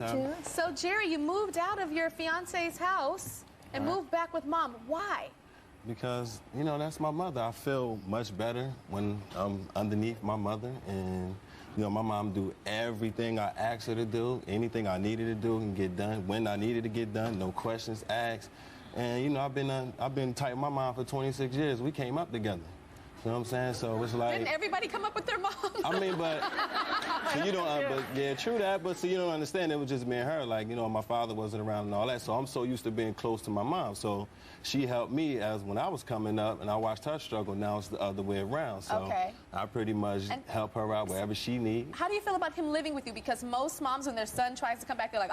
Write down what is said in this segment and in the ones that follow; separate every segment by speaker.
Speaker 1: So, Jerry, you moved out of your fiance's house and moved back with Mom. Why?
Speaker 2: Because, you know, that's my mother. I feel much better when I'm underneath my mother. And, you know, my mom do everything I asked her to do, anything I needed to do and get done, when I needed to get done, no questions asked. And, you know, I've been tight with my mom for 26 years. We came up together. You know what I'm saying? So it's like...
Speaker 1: Didn't everybody come up with their mom?
Speaker 2: I mean, but... So you don't... but yeah, true that, but so you don't understand. It was just me and her. Like, you know, my father wasn't around and all that. So I'm so used to being close to my mom. So she helped me as when I was coming up, and I watched her struggle. Now it's the other way around. So I pretty much help her out wherever she needs.
Speaker 1: How do you feel about him living with you? Because most moms, when their son tries to come back, they're like,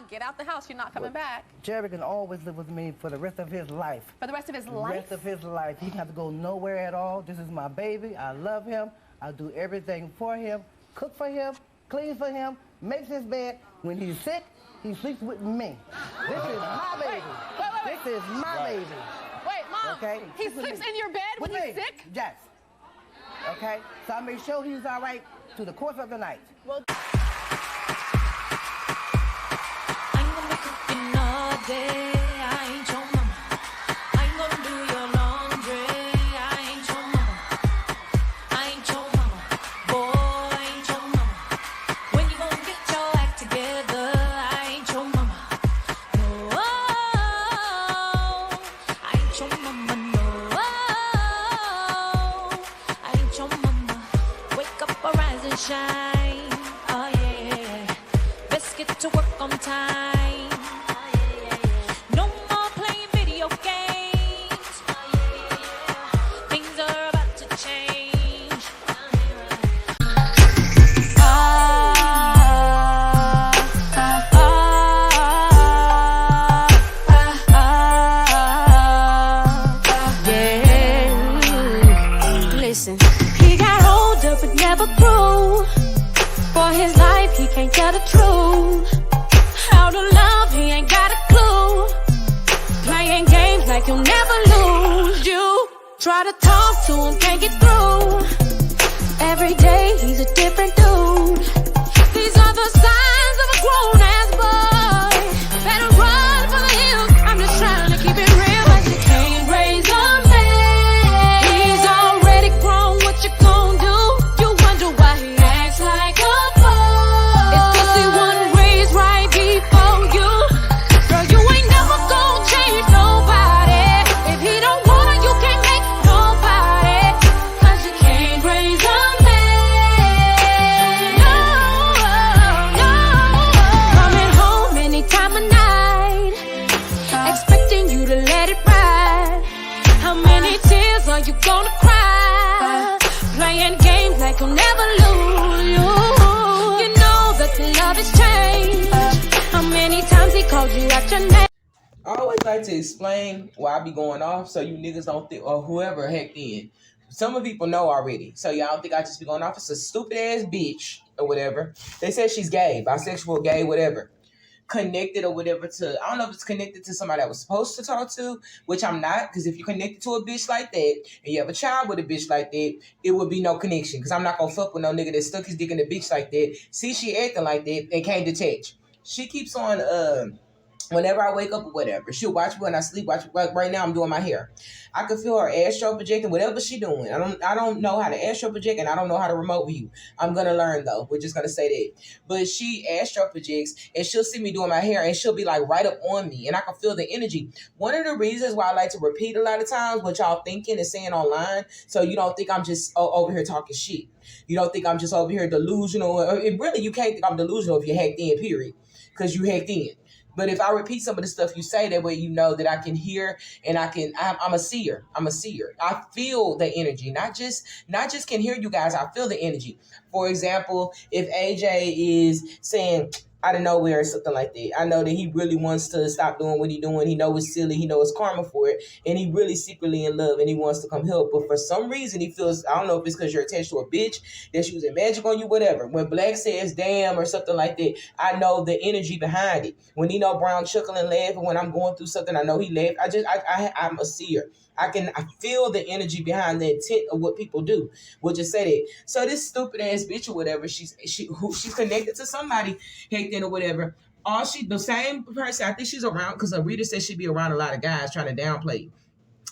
Speaker 1: get out the house. You're not coming back.
Speaker 3: Jerry can always live with me for the rest of his life.
Speaker 1: For the rest of his life?
Speaker 3: The rest of his life. He doesn't have to go nowhere at all. This is my baby. I love him. I do everything for him, cook for him, clean for him, makes his bed. When he's sick, he sleeps with me. This is my baby.
Speaker 1: Wait.
Speaker 3: This is my baby.
Speaker 1: Wait, Mom.
Speaker 3: Okay?
Speaker 1: He sleeps in your bed when he's sick?
Speaker 3: Yes. Okay? So I make sure he's all right through the course of the night.
Speaker 1: Well,
Speaker 4: I'm gonna be cooking all day. I ain't your mama. I'm gonna do your laundry. I ain't your mama. I ain't your mama. Boy, I ain't your mama. When you gonna get your act together? I ain't your mama. No, I ain't your mama. No, I ain't your mama. Wake up, arise and shine. Oh yeah. Let's get to work on time. No more playing video games. Things are about to change. Listen, he got older but never grew. For his life, he can't tell the truth. How to love, he ain't got a clue. Playing games like you'll never lose. You try to talk to him, can't get through. Every day, he's a different dude. These are the signs of a grown-ass boy. Better run for the hills. I'm just trying to keep it real, but you can't raise a man. He's already grown, what you gonna do? You wonder why he acts like a boy. It's 'cause he wasn't raised right before you. Girl, you ain't never gonna change nobody. If he don't want her, you can't make nobody. 'Cause you can't raise a man. No, no. Coming home any time of night, expecting you to let it ride. How many tears are you gonna cry? Playing games like you'll never lose. You know that the love has changed. How many times he called you out your name?
Speaker 5: I always like to explain why I be going off so you niggas don't think, or whoever hecked in. Some of people know already, so y'all don't think I just be going off. It's a stupid ass bitch or whatever. They said she's gay, bisexual, gay, whatever. Connected or whatever to, I don't know if it's connected to somebody I was supposed to talk to, which I'm not, because if you're connected to a bitch like that, and you have a child with a bitch like that, it would be no connection, because I'm not going to fuck with no nigga that stuck his dick in a bitch like that, see she acting like that, and can't detach. She keeps on, whenever I wake up or whatever, she'll watch me when I sleep. Like right now, I'm doing my hair. I can feel her astral projecting, whatever she doing. I don't know how to astral project, and I don't know how to remote view. I'm gonna learn though. We're just gonna say that. But she astral projects, and she'll see me doing my hair, and she'll be like right up on me, and I can feel the energy. One of the reasons why I like to repeat a lot of times what y'all thinking and saying online, so you don't think I'm just over here talking shit. You don't think I'm just over here delusional. Really, you can't think I'm delusional if you're hacked in. Period, because you hacked in. But if I repeat some of the stuff you say, that way you know that I can hear and I'm a seer. I'm a seer. I feel the energy, not just can hear you guys. I feel the energy. For example, if AJ is saying out of nowhere or something like that, I know that he really wants to stop doing what he's doing. He knows it's silly. He knows it's karma for it. And he really secretly in love and he wants to come help. But for some reason, he feels, I don't know if it's because you're attached to a bitch, that she was in magic on you, whatever. When Black says damn or something like that, I know the energy behind it. When Nino Brown chuckle and laugh, and when I'm going through something, I know he laughed. I'm a seer. I feel the energy behind the intent of what people do. We'll just say that. So this stupid ass bitch or whatever, she's connected to somebody, hacked in or whatever. The same person, I think she's around, because Rita said she'd be around a lot of guys trying to downplay.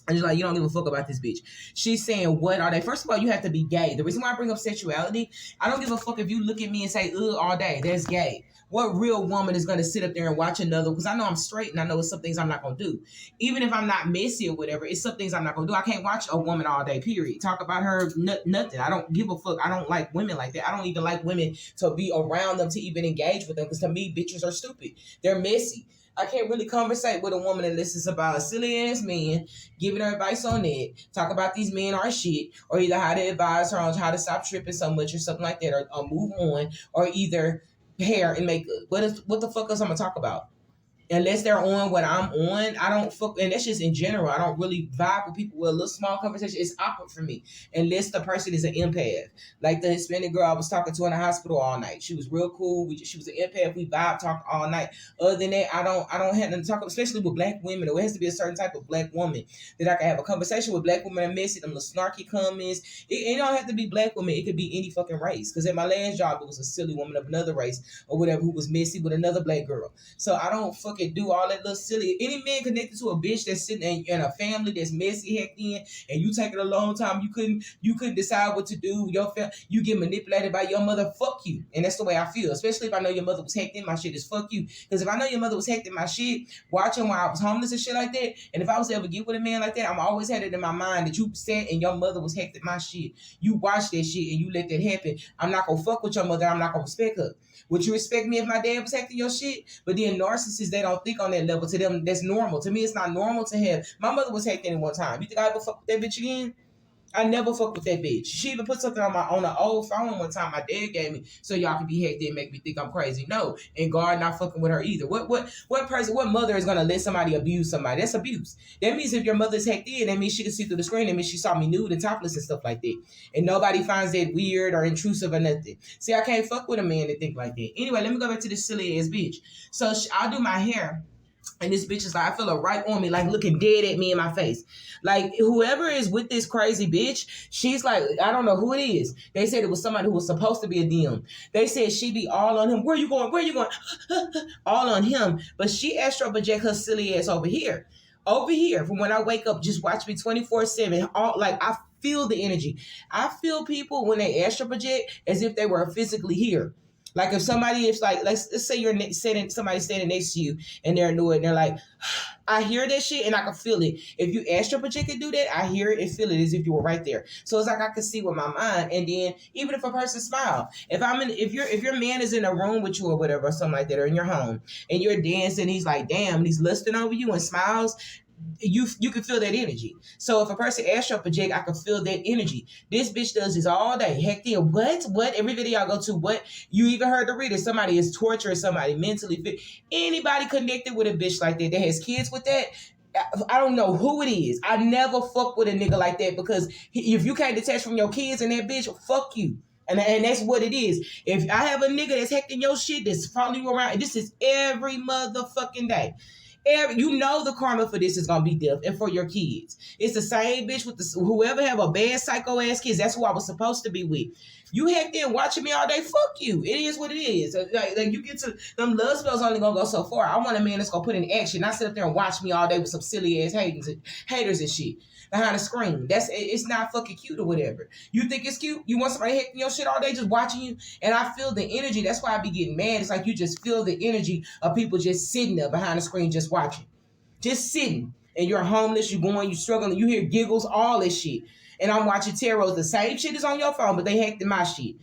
Speaker 5: And she's like, you don't give a fuck about this bitch. She's saying, what are they? First of all, you have to be gay. The reason why I bring up sexuality, I don't give a fuck if you look at me and say, ugh, all day. That's gay. What real woman is going to sit up there and watch another? Because I know I'm straight and I know it's some things I'm not going to do. Even if I'm not messy or whatever, it's some things I'm not going to do. I can't watch a woman all day, period. Talk about her, nothing. I don't give a fuck. I don't like women like that. I don't even like women to be around them, to even engage with them. Because to me, bitches are stupid. They're messy. I can't really conversate with a woman unless it's about a silly ass man, giving her advice on that, talk about these men are shit, or either how to advise her on how to stop tripping so much or something like that, or move on, or either hair and makeup. What the fuck else I'm gonna talk about? Unless they're on what I'm on, I don't fuck, and that's just in general. I don't really vibe with people with a little small conversation. It's awkward for me, unless the person is an empath. Like the Hispanic girl I was talking to in the hospital all night. She was real cool. She was an empath. We vibe talk all night. Other than that, I don't have nothing to talk about, especially with black women. It has to be a certain type of black woman that I can have a conversation with. Black women are messy, them little snarky comments. It don't have to be black women. It could be any fucking race. Because at my last job, it was a silly woman of another race or whatever who was messy with another black girl. So I don't fucking do all that little silly. Any man connected to a bitch that's sitting in a family that's messy, hecked in, and you take it a long time, you couldn't decide what to do. You get manipulated by your mother. Fuck you. And that's the way I feel. Especially if I know your mother was hecked in my shit, is fuck you. Because if I know your mother was hecked in my shit, watching while I was homeless and shit like that, and if I was to ever get with a man like that, I'm always had it in my mind that you sat and your mother was hecked in my shit. You watched that shit and you let that happen. I'm not gonna fuck with your mother. I'm not gonna respect her. Would you respect me if my dad was hacking your shit? But then narcissists, they don't think on that level. To them, that's normal. To me, it's not normal to have. My mother was hacked in one time. You think I ever fuck with that bitch again? I never fuck with that bitch. She even put something on the old phone one time my dad gave me so y'all could be hacked and make me think I'm crazy. No, and God not fucking with her either. What mother is gonna let somebody abuse somebody? That's abuse. That means if your mother's hacked in, that means she can see through the screen. That means she saw me nude and topless and stuff like that. And nobody finds that weird or intrusive or nothing. See, I can't fuck with a man that think like that. Anyway, let me go back to this silly ass bitch. So I'll do my hair. And this bitch is like, I feel her right on me, like looking dead at me in my face. Like, whoever is with this crazy bitch, she's like, I don't know who it is. They said it was somebody who was supposed to be a DM. They said she be all on him. Where you going? Where you going? All on him. But she astro project her silly ass over here. Over here, from when I wake up, just watch me 24/7. I feel the energy. I feel people when they astro project as if they were physically here. Like if somebody is like, let's say you're somebody standing next to you and they're annoyed and they're like, I hear that shit and I can feel it. If you astral project and do that, I hear it and feel it as if you were right there. So it's like I can see with my mind. And then even if a person smile, if your man is in a room with you or whatever or something like that, or in your home and you're dancing, he's like, damn, and he's lusting over you and smiles. You can feel that energy. So if a person astral project, I can feel that energy. This bitch does this all day. Heck yeah. What? Every video I go to, what? You even heard the reader. Somebody is torturing somebody mentally fit. Anybody connected with a bitch like that has kids with that, I don't know who it is. I never fuck with a nigga like that because if you can't detach from your kids and that bitch, fuck you. And that's what it is. If I have a nigga that's hacking your shit, that's following you around, this is every motherfucking day. You know the karma for this is gonna be death, and for your kids. It's the same bitch with whoever have a bad psycho ass kids. That's who I was supposed to be with. You hacked in watching me all day. Fuck you. It is what it is. Like you get to them love spells only gonna go so far. I want a man that's gonna put in action. Not sit up there and watch me all day with some silly ass haters and shit behind the screen. It's not fucking cute or whatever. You think it's cute? You want somebody hacking your shit all day just watching you? And I feel the energy. That's why I be getting mad. It's like you just feel the energy of people just sitting there behind the screen just watching. Just sitting. And you're homeless, you're struggling, you hear giggles, all this shit. And I'm watching tarot. The same shit is on your phone, but they hacked in my shit.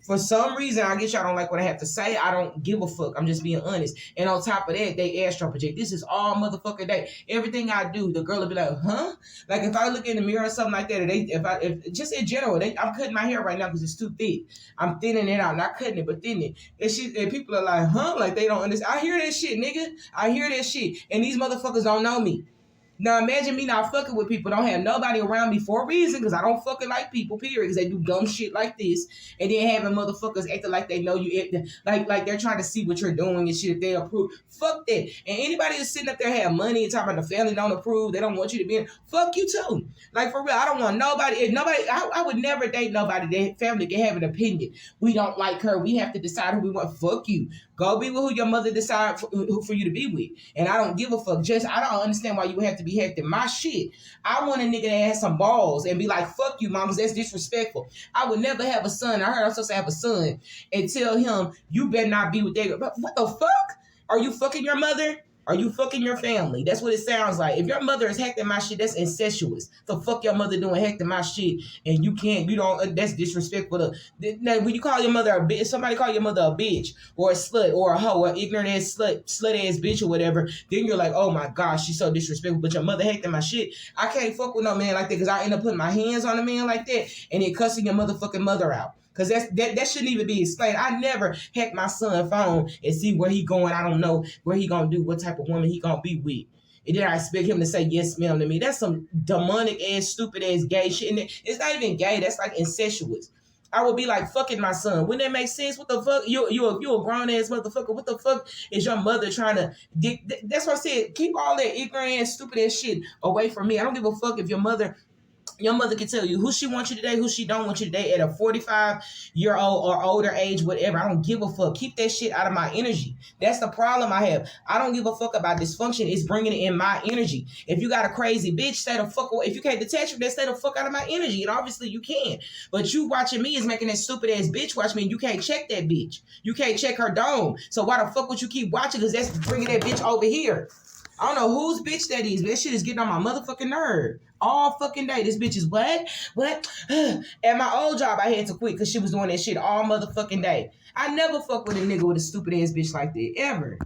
Speaker 5: For some reason, I guess y'all don't like what I have to say. I don't give a fuck. I'm just being honest. And on top of that, they astral project. This is all motherfucking day. Everything I do, the girl will be like, huh? Like if I look in the mirror or something like that, or if just in general, I'm cutting my hair right now because it's too thick. I'm thinning it out, not cutting it, but thinning it. And people are like, huh? Like they don't understand. I hear that shit, nigga. I hear that shit. And these motherfuckers don't know me. Now imagine me not fucking with people, don't have nobody around me for a reason, because I don't fucking like people, period, because they do dumb shit like this, and then having motherfuckers acting like they know you, like they're trying to see what you're doing and shit, if they approve. Fuck that. And anybody that's sitting up there have money and talking about the family don't approve, they don't want you to be in, fuck you too. Like for real, I don't want nobody, I would never date nobody that family can have an opinion. We don't like her, we have to decide who we want. Fuck you. Go be with who your mother decide for you to be with. And I don't give a fuck. I don't understand why you have to be hectic my shit. I want a nigga that has some balls and be like, fuck you, mamas, that's disrespectful. I would never have a son. I heard I'm supposed to have a son and tell him, you better not be with that girl. But what the fuck? Are you fucking your mother? Are you fucking your family? That's what it sounds like. If your mother is hecting my shit, that's incestuous. The fuck your mother doing hecting my shit, and you don't, that's disrespectful. Now, when you call your mother a bitch, somebody call your mother a bitch, or a slut, or a hoe, or ignorant ass slut ass bitch, or whatever, then you're like, oh my gosh, she's so disrespectful, but your mother hecting my shit. I can't fuck with no man like that, because I end up putting my hands on a man like that, and then cussing your motherfucking mother out. Because that shouldn't even be explained. I never hack my son's phone and see where he going. I don't know where he going to do, what type of woman he going to be with. And then I expect him to say yes, ma'am to me. That's some demonic ass, stupid ass gay shit. And it's not even gay. That's like incestuous. I would be like, fucking my son. Wouldn't that make sense? What the fuck? You a grown ass motherfucker. What the fuck is your mother trying to... That's what I said. Keep all that ignorant ass, stupid ass shit away from me. I don't give a fuck if your mother can tell you who she wants you today, who she don't want you today at a 45-year-old or older age, whatever. I don't give a fuck. Keep that shit out of my energy. That's the problem I have. I don't give a fuck about dysfunction. It's bringing it in my energy. If you got a crazy bitch, stay the fuck away. If you can't detach from that, stay the fuck out of my energy. And obviously you can. But you watching me is making that stupid ass bitch watch me, and you can't check that bitch. You can't check her dome. So why the fuck would you keep watching? Because that's bringing that bitch over here. I don't know whose bitch that is, but that shit is getting on my motherfucking nerve. All fucking day. This bitch is what? At my old job, I had to quit because she was doing that shit all motherfucking day. I never fuck with a nigga with a stupid ass bitch like that, ever.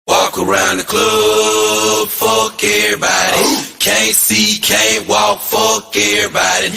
Speaker 6: Walk around the club, fuck everybody. Can't see, can't walk, fuck everybody.